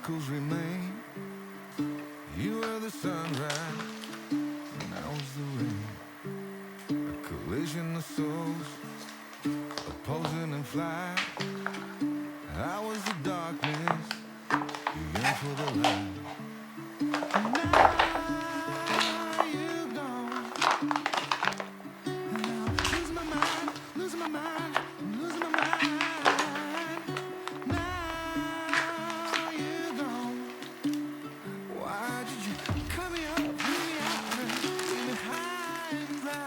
echoes remain. You were the sunrise, now is the rain. A collision of souls, opposing and fly. I was the darkness, you yearned for the light. Now you gone, and I'm losing my mind, losing my mind, losing my mind. Now you gone. Why did you cut me up, bring me out, and leave me high and dry?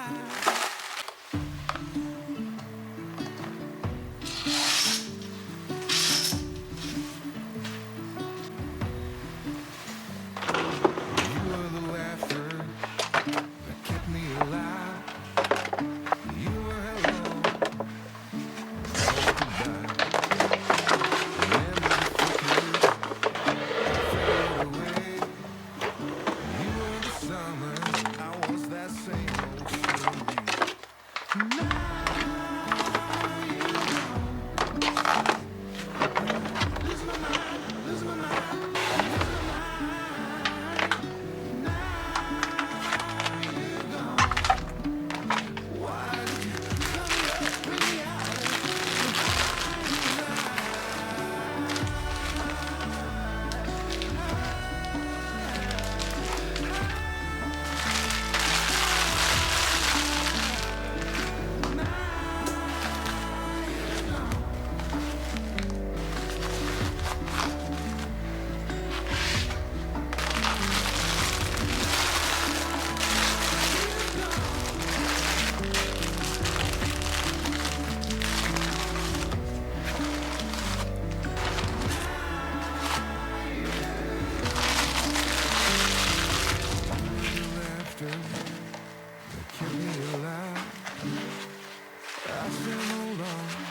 You were the laughter that kept me alive. You were hello, goodbye. Memories flickered, fade away. You were the summer, I was that same old Shirley. Now you gone. Losing my mind, losing my mind, losing my mind. Now you gone. Why did you cut me up, bring me out, and leave me high and laughter that kept me alive. I said hold on,